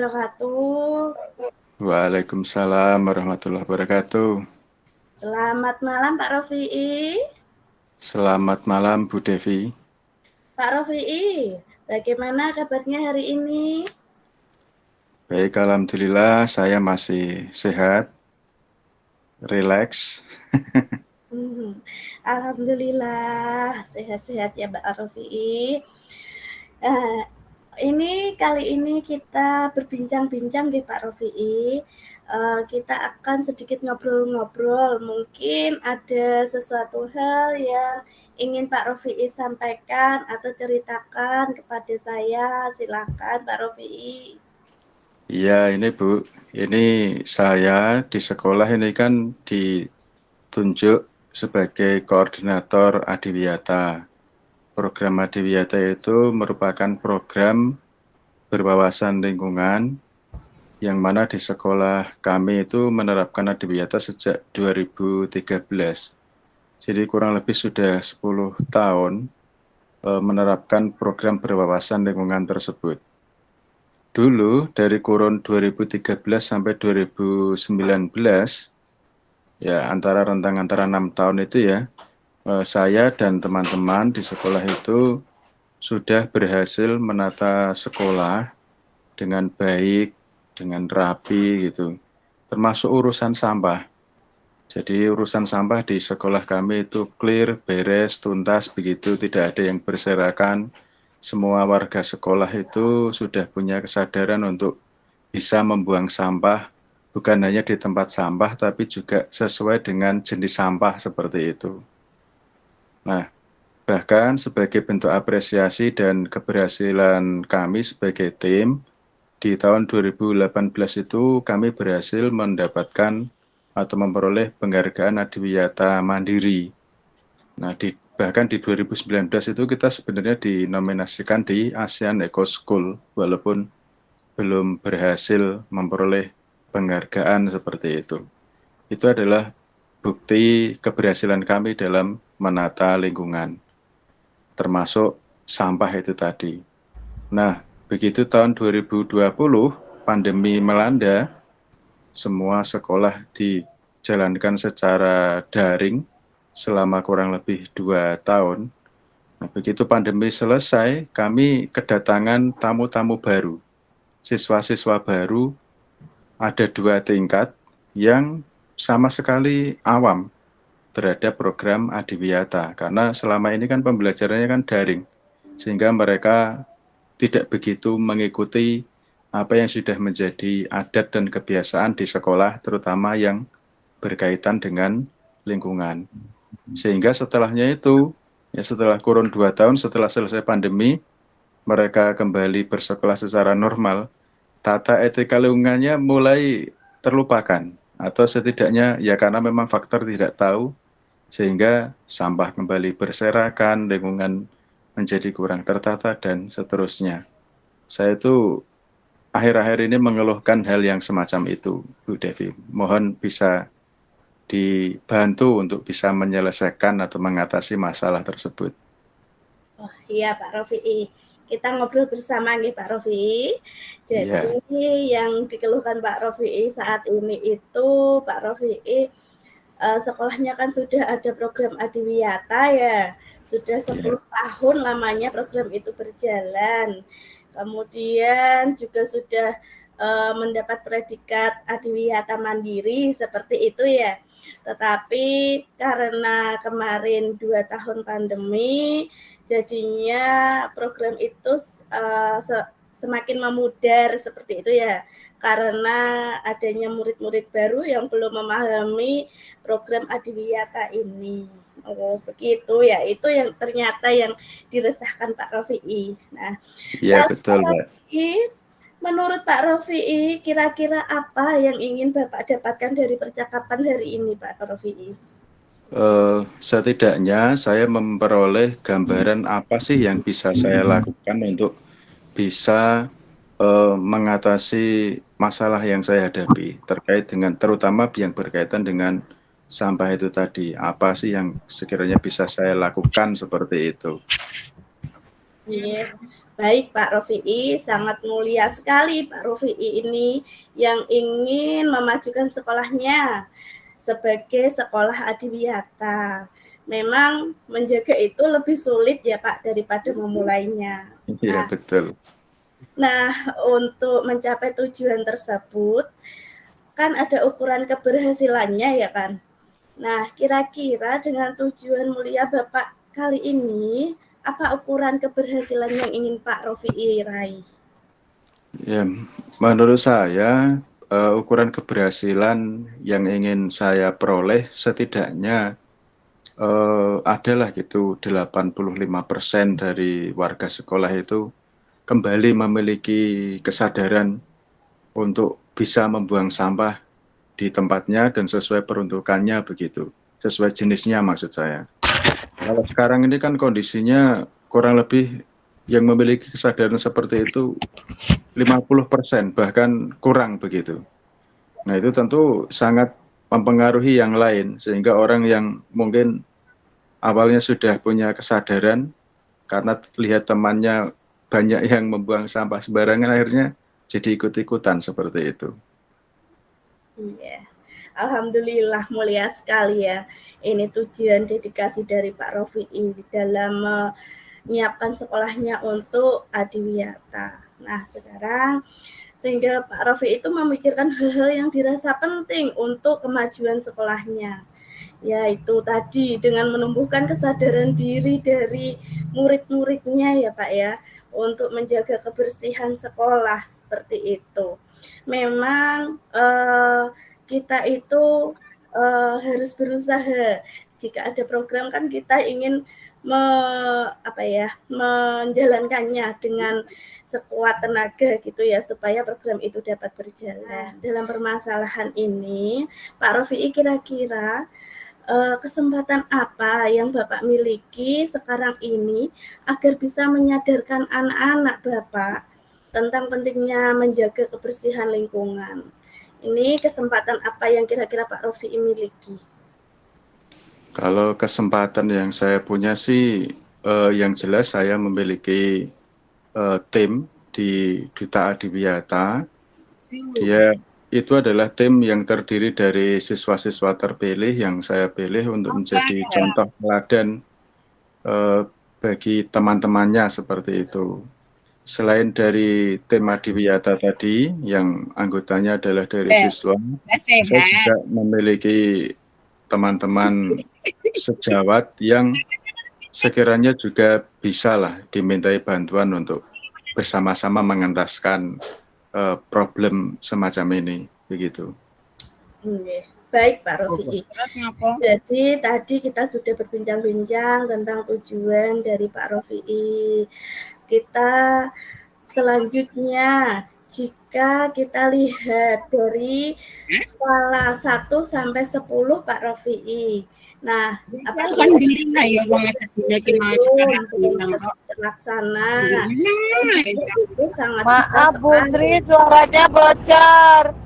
wabarakatuh. Waalaikumsalam warahmatullahi wabarakatuh. Selamat malam Pak Rofi'i. Selamat malam Bu Devi. Pak Rofi'i, bagaimana kabarnya hari ini? Baik, alhamdulillah saya masih sehat, rileks. Alhamdulillah sehat-sehat ya Pak Rofi'i. Kali ini kita berbincang-bincang di Pak Rofi'i. Kita akan sedikit ngobrol-ngobrol. Mungkin ada sesuatu hal yang ingin Pak Rofi'i sampaikan atau ceritakan kepada saya. Silakan Pak Rofi'i. Iya, ini Bu, ini saya di sekolah ini kan ditunjuk sebagai koordinator Adiwiyata. Program Adiwiyata itu merupakan program berwawasan lingkungan yang mana di sekolah kami itu menerapkan Adiwiyata sejak 2013. Jadi kurang lebih sudah 10 tahun menerapkan program berwawasan lingkungan tersebut. Dulu dari kurun 2013 sampai 2019, ya antara 6 tahun itu ya, saya dan teman-teman di sekolah itu sudah berhasil menata sekolah dengan baik, dengan rapi gitu, termasuk urusan sampah. Jadi urusan sampah di sekolah kami itu clear, beres, tuntas begitu, tidak ada yang berserakan. Semua warga sekolah itu sudah punya kesadaran untuk bisa membuang sampah, bukan hanya di tempat sampah, tapi juga sesuai dengan jenis sampah seperti itu. Nah, bahkan sebagai bentuk apresiasi dan keberhasilan kami sebagai tim, di tahun 2018 itu kami berhasil mendapatkan atau memperoleh penghargaan Adiwiyata Mandiri. Nah, bahkan di 2019 itu kita sebenarnya dinominasikan di ASEAN Eco School, walaupun belum berhasil memperoleh penghargaan seperti itu. Itu adalah bukti keberhasilan kami dalam menata lingkungan, termasuk sampah itu tadi. Nah, begitu tahun 2020, pandemi melanda, semua sekolah dijalankan secara daring selama kurang lebih 2 tahun. Nah, begitu pandemi selesai, kami kedatangan tamu-tamu baru. Siswa-siswa baru ada 2 tingkat yang sama sekali awam terhadap program Adiwiyata. Karena selama ini kan pembelajarannya kan daring, sehingga mereka tidak begitu mengikuti apa yang sudah menjadi adat dan kebiasaan di sekolah, terutama yang berkaitan dengan lingkungan. Sehingga setelahnya itu, ya setelah kurun 2 tahun setelah selesai pandemi, mereka kembali bersekolah secara normal, tata etika lingkungannya mulai terlupakan. Atau setidaknya ya karena memang faktor tidak tahu, sehingga sampah kembali berserakan, lingkungan menjadi kurang tertata, dan seterusnya. Saya itu akhir-akhir ini mengeluhkan hal yang semacam itu, Bu Devi. Mohon bisa dibantu untuk bisa menyelesaikan atau mengatasi masalah tersebut. Oh iya Pak Rofi'i, kita ngobrol bersama nih Pak Rofi'i. Iya, Jadi yang dikeluhkan Pak Rofi'i saat ini itu Pak Rofi'i sekolahnya kan sudah ada program Adiwiyata ya, sudah iya, 10 tahun lamanya program itu berjalan. Kemudian juga sudah mendapat predikat Adiwiyata Mandiri seperti itu ya. Tetapi karena kemarin 2 tahun pandemi, jadinya program itu semakin memudar seperti itu ya. Karena adanya murid-murid baru yang belum memahami program Adiwiyata ini. Oh, begitu ya. Itu yang ternyata yang diresahkan Pak Rofi'i. Nah, iya lalu Pak betul, Mbak. Rofi'i, menurut Pak Rofi'i, kira-kira apa yang ingin Bapak dapatkan dari percakapan hari ini, Pak Rofi'i? Setidaknya saya memperoleh gambaran apa sih yang bisa saya lakukan untuk bisa mengatasi masalah yang saya hadapi terkait dengan terutama yang berkaitan dengan sampah itu tadi. Apa sih yang sekiranya bisa saya lakukan seperti itu? Iya, Baik Pak Rofi'i, sangat mulia sekali Pak Rofi'i ini yang ingin memajukan sekolahnya sebagai sekolah adiwiyata. Memang menjaga itu lebih sulit ya Pak daripada memulainya. Iya, betul. Nah, untuk mencapai tujuan tersebut, kan ada ukuran keberhasilannya ya kan. Nah, kira-kira dengan tujuan mulia Bapak kali ini, apa ukuran keberhasilan yang ingin Pak Rofi'i raih? Ya, menurut saya ukuran keberhasilan yang ingin saya peroleh setidaknya adalah gitu 85% dari warga sekolah itu kembali memiliki kesadaran untuk bisa membuang sampah di tempatnya dan sesuai peruntukannya begitu, sesuai jenisnya maksud saya. Kalau sekarang ini kan kondisinya kurang lebih yang memiliki kesadaran seperti itu 50% bahkan kurang begitu. Nah, itu tentu sangat mempengaruhi yang lain sehingga orang yang mungkin awalnya sudah punya kesadaran karena lihat temannya banyak yang membuang sampah sembarangan akhirnya jadi ikut-ikutan seperti itu. Iya, alhamdulillah mulia sekali ya. Ini tujuan dedikasi dari Pak Rofi'i dalam menyiapkan sekolahnya untuk adiwiyata. Nah, sekarang sehingga Pak Rofi'i itu memikirkan hal-hal yang dirasa penting untuk kemajuan sekolahnya. Yaitu tadi dengan menumbuhkan kesadaran diri dari murid-muridnya ya Pak ya, untuk menjaga kebersihan sekolah seperti itu. Memang kita itu harus berusaha. Jika ada program kan kita ingin menjalankannya dengan sekuat tenaga gitu ya supaya program itu dapat berjalan. Dalam permasalahan ini, Pak Rofi'i kira-kira kesempatan apa yang Bapak miliki sekarang ini agar bisa menyadarkan anak-anak Bapak tentang pentingnya menjaga kebersihan lingkungan? Ini kesempatan apa yang kira-kira Pak Rofi'i miliki? Kalau kesempatan yang saya punya sih yang jelas saya memiliki tim di Duta Adiwiyata. Dia itu adalah tim yang terdiri dari siswa-siswa terpilih yang saya pilih untuk menjadi contoh teladan bagi teman-temannya seperti itu. Selain dari tim Adiwiyata tadi yang anggotanya adalah dari siswa, saya juga memiliki teman-teman sejawat yang sekiranya juga bisa lah dimintai bantuan untuk bersama-sama mengentaskan problem semacam ini, begitu. Baik Pak Rofi'i. Jadi tadi kita sudah berbincang-bincang tentang tujuan dari Pak Rofi'i. Kita selanjutnya jika kita lihat dari skala 1 sampai 10 Pak Rofi'i. Nah, apakah terlaksana? Itu sangat maaf Bu Sri, suaranya bocor.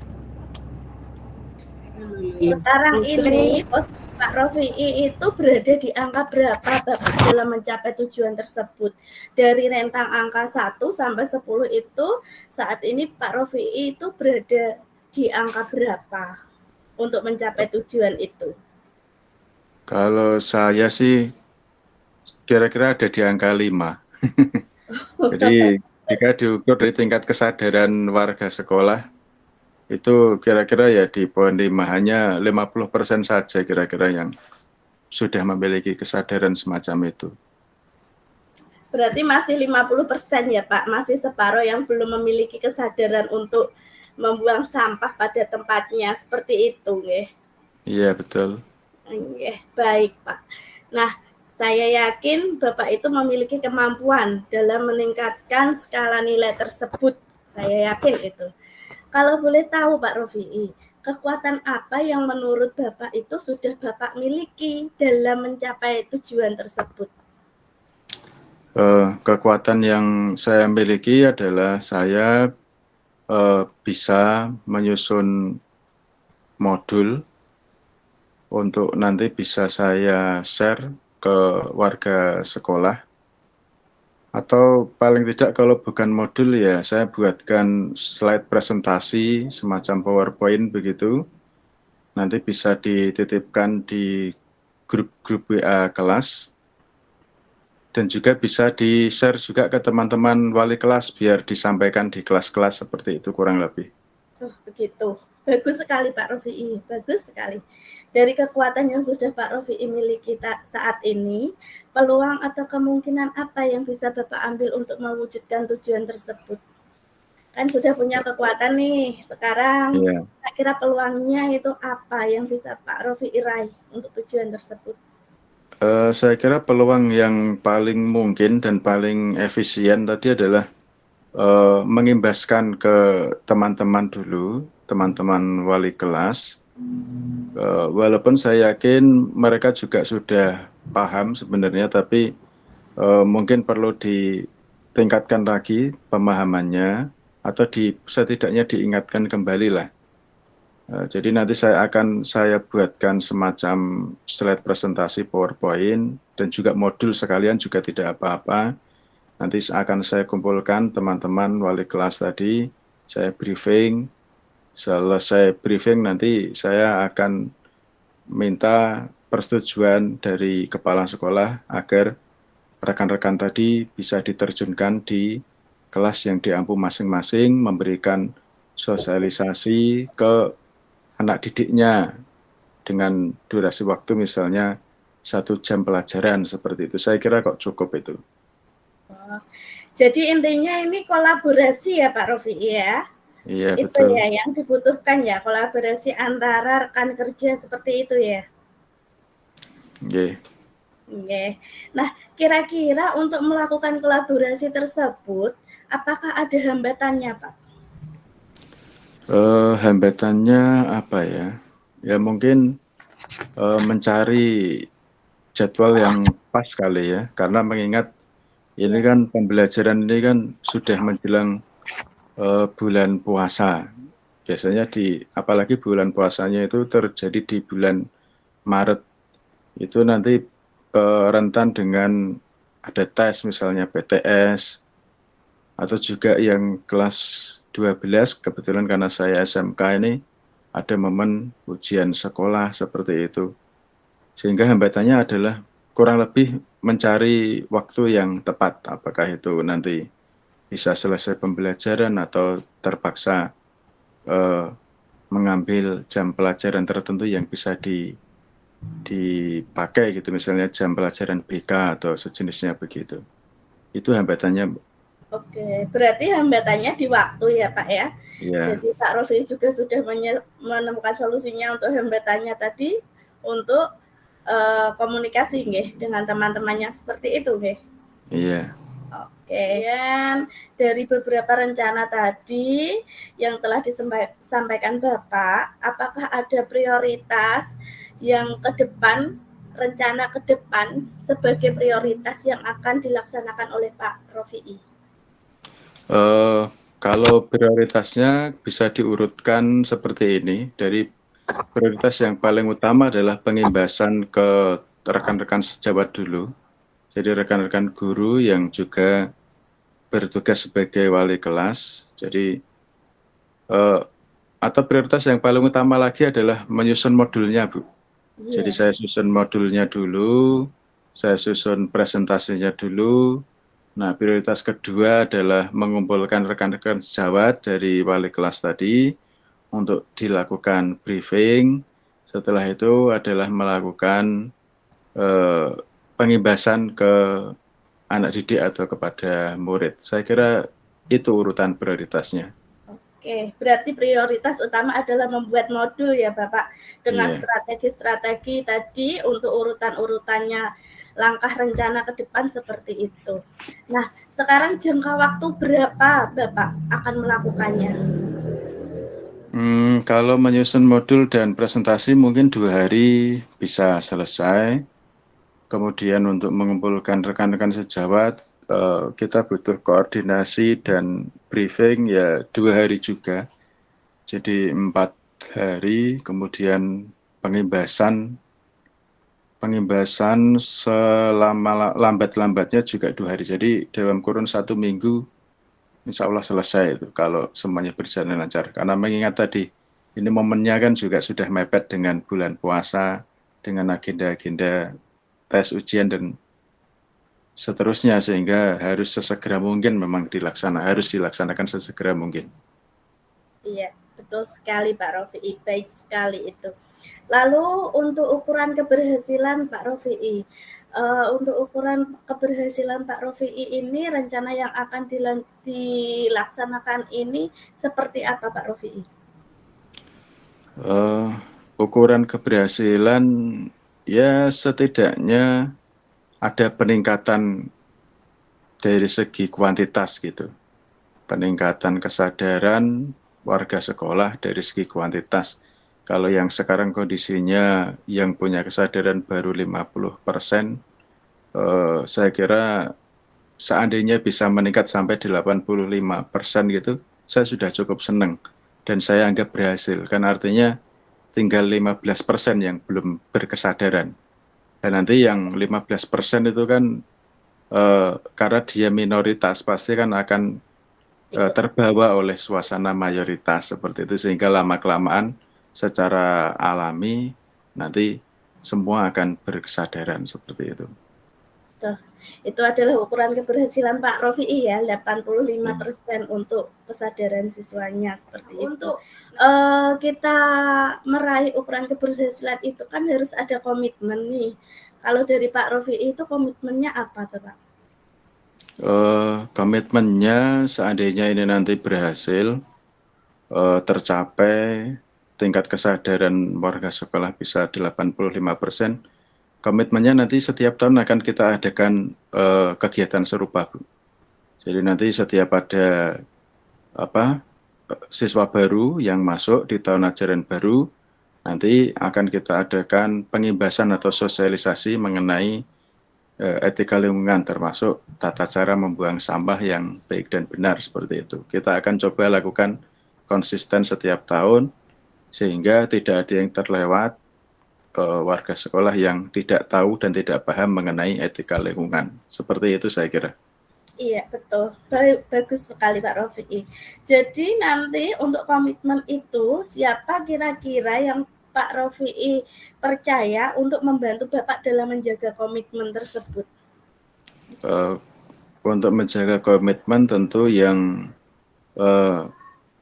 Sekarang ini posisi Pak Rofi'i itu berada di angka berapa Bapak dalam mencapai tujuan tersebut? Dari rentang angka 1 sampai 10 itu saat ini Pak Rofi'i itu berada di angka berapa untuk mencapai tujuan itu? Kalau saya sih kira-kira ada di angka 5. Jadi jika diukur dari tingkat kesadaran warga sekolah, itu kira-kira ya di poin 5, hanya 50% saja kira-kira yang sudah memiliki kesadaran semacam itu. Berarti masih 50% ya Pak, masih separuh yang belum memiliki kesadaran untuk membuang sampah pada tempatnya, seperti itu nggih. Iya, betul. Nggih, baik Pak. Nah, saya yakin Bapak itu memiliki kemampuan dalam meningkatkan skala nilai tersebut. Saya yakin itu. Kalau boleh tahu Pak Rofi'i, kekuatan apa yang menurut Bapak itu sudah Bapak miliki dalam mencapai tujuan tersebut? Kekuatan yang saya miliki adalah saya bisa menyusun modul untuk nanti bisa saya share ke warga sekolah Atau paling tidak kalau bukan modul ya saya buatkan slide presentasi semacam PowerPoint begitu. Nanti bisa dititipkan di grup-grup WA kelas dan juga bisa di-share juga ke teman-teman wali kelas biar disampaikan di kelas-kelas seperti itu kurang lebih. Oh, begitu. Bagus sekali Pak Rofi'i, bagus sekali. Dari kekuatan yang sudah Pak Rofi'i miliki saat ini, peluang atau kemungkinan apa yang bisa Bapak ambil untuk mewujudkan tujuan tersebut? Kan sudah punya kekuatan nih, sekarang Ya. kira-kira peluangnya itu apa yang bisa Pak Rofi'i raih untuk tujuan tersebut? Saya kira peluang yang paling mungkin dan paling efisien tadi adalah mengimbaskan ke teman-teman dulu, teman-teman wali kelas. Walaupun saya yakin mereka juga sudah paham sebenarnya, tapi mungkin perlu ditingkatkan lagi pemahamannya atau setidaknya diingatkan kembali lah. Jadi nanti saya buatkan semacam slide presentasi PowerPoint dan juga modul sekalian juga tidak apa-apa. Nanti akan saya kumpulkan teman-teman wali kelas tadi, saya briefing. Selesai briefing nanti saya akan minta persetujuan dari kepala sekolah agar rekan-rekan tadi bisa diterjunkan di kelas yang diampu masing-masing, memberikan sosialisasi ke anak didiknya dengan durasi waktu misalnya 1 jam pelajaran seperti itu. Saya kira kok cukup itu. Jadi intinya ini kolaborasi ya Pak Rofi'i ya? Iya, itu betul. ya yang dibutuhkan ya, kolaborasi antara rekan kerja seperti itu ya. Oke. Nah, kira-kira untuk melakukan kolaborasi tersebut, apakah ada hambatannya, Pak? Hambatannya apa ya? Ya mungkin mencari jadwal yang pas kali ya, karena mengingat ini kan pembelajaran ini kan sudah menjelang bulan puasa. Biasanya apalagi bulan puasanya itu terjadi di bulan Maret. Itu nanti rentan dengan ada tes misalnya PTS atau juga yang kelas 12 kebetulan karena saya SMK ini ada momen ujian sekolah seperti itu. Sehingga hambatannya adalah kurang lebih mencari waktu yang tepat, apakah itu nanti bisa selesai pembelajaran atau terpaksa mengambil jam pelajaran tertentu yang bisa dipakai gitu, misalnya jam pelajaran BK atau sejenisnya begitu. Itu hambatannya. Oke, berarti hambatannya di waktu ya Pak ya? Ya. Jadi Pak Rofi juga sudah menemukan solusinya untuk hambatannya tadi untuk komunikasi nggih dengan teman-temannya seperti itu nggih. Iya. Oke, dan dari beberapa rencana tadi yang telah disampaikan Bapak, apakah ada prioritas yang ke depan, rencana ke depan sebagai prioritas yang akan dilaksanakan oleh Pak Rofi'i? Kalau prioritasnya bisa diurutkan seperti ini, dari prioritas yang paling utama adalah pengimbasan ke rekan-rekan sejawat dulu. Jadi rekan-rekan guru yang juga bertugas sebagai wali kelas. Jadi atau prioritas yang paling utama lagi adalah menyusun modulnya, Bu. Jadi saya susun modulnya dulu, saya susun presentasinya dulu. Nah, prioritas kedua adalah mengumpulkan rekan-rekan sejawat dari wali kelas tadi untuk dilakukan briefing. Setelah itu adalah melakukan pengimbasan ke anak didik atau kepada murid. Saya kira itu urutan prioritasnya. Oke, berarti prioritas utama adalah membuat modul ya Bapak, dengan strategi-strategi tadi untuk urutan-urutannya, langkah rencana ke depan seperti itu. Nah, sekarang jangka waktu berapa Bapak akan melakukannya? Kalau menyusun modul dan presentasi mungkin 2 hari bisa selesai. Kemudian untuk mengumpulkan rekan-rekan sejawat, kita butuh koordinasi dan briefing ya 2 hari juga. Jadi 4 hari, kemudian pengimbasan pengimbasan selama lambat-lambatnya juga 2 hari. Jadi dalam kurun 1 minggu insya Allah selesai itu kalau semuanya berjalan lancar. Karena mengingat tadi ini momennya kan juga sudah mepet dengan bulan puasa, dengan agenda-agenda tes ujian dan seterusnya, sehingga harus sesegera mungkin memang harus dilaksanakan sesegera mungkin. Iya, betul sekali Pak Rofi'i, baik sekali itu. Lalu untuk ukuran keberhasilan Pak Rofi'i, untuk ukuran keberhasilan Pak Rofi'i ini rencana yang akan dilaksanakan ini seperti apa Pak Rofi'i? Ukuran keberhasilan ya setidaknya ada peningkatan dari segi kuantitas gitu, peningkatan kesadaran warga sekolah dari segi kuantitas. Kalau yang sekarang kondisinya yang punya kesadaran baru 50%, saya kira seandainya bisa meningkat sampai 85% gitu, saya sudah cukup senang dan saya anggap berhasil. Kan artinya tinggal 15% yang belum berkesadaran. Dan nanti yang 15% itu kan karena dia minoritas pasti kan akan terbawa oleh suasana mayoritas seperti itu, sehingga lama-kelamaan secara alami nanti semua akan berkesadaran seperti itu. Itu adalah ukuran keberhasilan Pak Rofi'i ya, 85% untuk kesadaran siswanya seperti itu. Untuk kita meraih ukuran keberhasilan itu kan harus ada komitmen nih. Kalau dari Pak Rofi'i itu komitmennya apa tuh Pak? Komitmennya seandainya ini nanti berhasil tercapai tingkat kesadaran warga sekolah bisa 85%, komitmennya nanti setiap tahun akan kita adakan kegiatan serupa, Bu. Jadi nanti setiap ada siswa baru yang masuk di tahun ajaran baru, nanti akan kita adakan pengimbasan atau sosialisasi mengenai etika lingkungan, termasuk tata cara membuang sampah yang baik dan benar seperti itu. Kita akan coba lakukan konsisten setiap tahun sehingga tidak ada yang terlewat warga sekolah yang tidak tahu dan tidak paham mengenai etika lingkungan. Seperti itu saya kira. Iya, betul. Bagus sekali Pak Rofi'i. Jadi nanti untuk komitmen itu siapa kira-kira yang Pak Rofi'i percaya untuk membantu Bapak dalam menjaga komitmen tersebut? Untuk menjaga komitmen tentu yang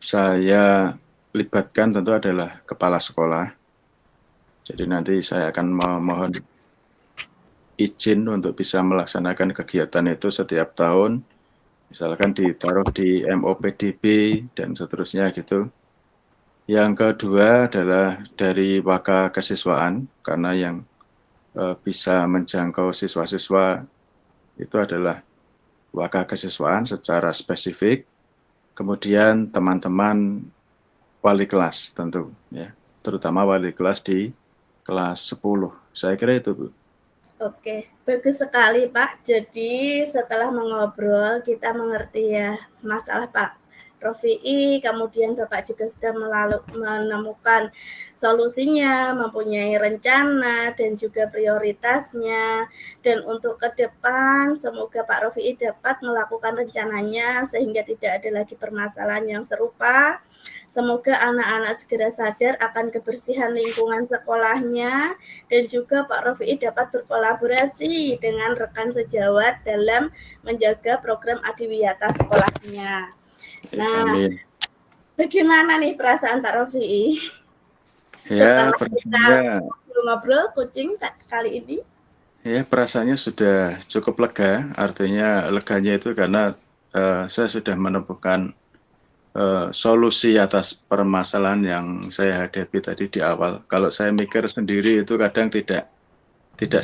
saya libatkan tentu adalah kepala sekolah. Jadi nanti saya akan memohon izin untuk bisa melaksanakan kegiatan itu setiap tahun. Misalkan ditaruh di MOPDB dan seterusnya gitu. Yang kedua adalah dari waka kesiswaan, karena yang bisa menjangkau siswa-siswa itu adalah waka kesiswaan secara spesifik. Kemudian teman-teman wali kelas tentu, ya, terutama wali kelas di kelas 10. Saya kira itu, Bu. Oke, bagus sekali Pak. Jadi setelah mengobrol kita mengerti ya masalah Pak Rofi'i, kemudian Bapak juga sudah menemukan solusinya, mempunyai rencana dan juga prioritasnya. Dan untuk ke depan semoga Pak Rofi'i dapat melakukan rencananya sehingga tidak ada lagi permasalahan yang serupa. Semoga anak-anak segera sadar akan kebersihan lingkungan sekolahnya dan juga Pak Rofi'i dapat berkolaborasi dengan rekan sejawat dalam menjaga program adiwiyata sekolahnya. Nah, amin. Bagaimana nih perasaan Pak Rofi'i? Ya, setelah perasaannya kita ngobrol kucing kali ini? Ya, perasaannya sudah cukup lega. Artinya leganya itu karena saya sudah menemukan solusi atas permasalahan yang saya hadapi tadi di awal. Kalau saya mikir sendiri itu kadang tidak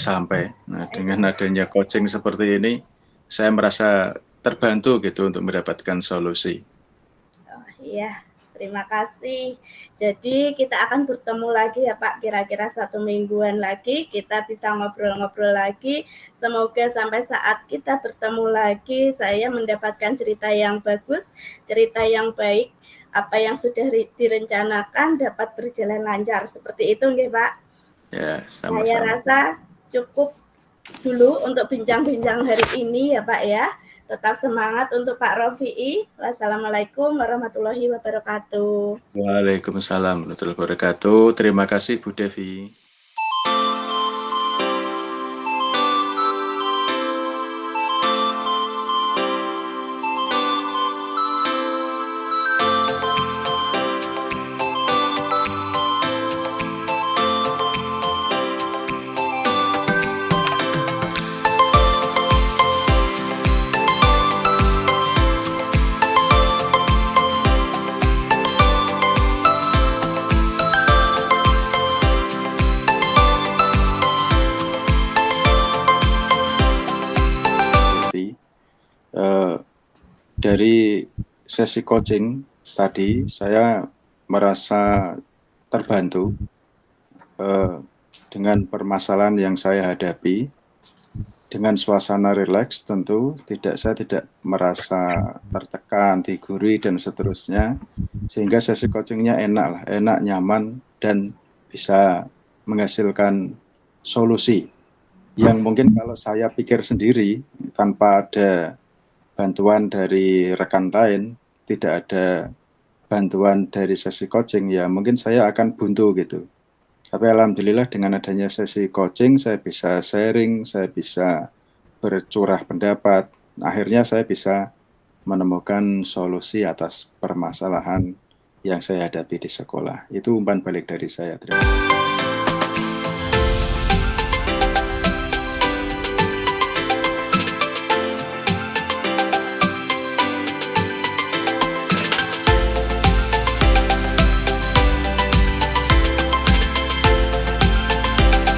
sampai. Nah, dengan adanya coaching seperti ini, saya merasa terbantu gitu untuk mendapatkan solusi. Oh iya, terima kasih. Jadi kita akan bertemu lagi ya Pak, kira-kira 1 mingguan lagi kita bisa ngobrol-ngobrol lagi. Semoga sampai saat kita bertemu lagi, saya mendapatkan cerita yang bagus, cerita yang baik, apa yang sudah direncanakan dapat berjalan lancar. Seperti itu nggih Pak? Ya, Saya sama-sama. rasa cukup dulu untuk bincang-bincang hari ini ya Pak ya. Tetap semangat untuk Pak Rofi'i. Wassalamualaikum warahmatullahi wabarakatuh. Waalaikumsalam warahmatullahi wabarakatuh. Terima kasih Bu Devi. Dari sesi coaching tadi saya merasa terbantu dengan permasalahan yang saya hadapi. Dengan suasana rileks tentu saya tidak merasa tertekan, digurui dan seterusnya, sehingga sesi coachingnya enak, nyaman dan bisa menghasilkan solusi yang mungkin kalau saya pikir sendiri tanpa ada bantuan dari rekan lain, tidak ada bantuan dari sesi coaching, ya mungkin saya akan buntu gitu. Tapi alhamdulillah dengan adanya sesi coaching, saya bisa sharing, saya bisa bercurah pendapat. Akhirnya saya bisa menemukan solusi atas permasalahan yang saya hadapi di sekolah. Itu umpan balik dari saya. Terima kasih.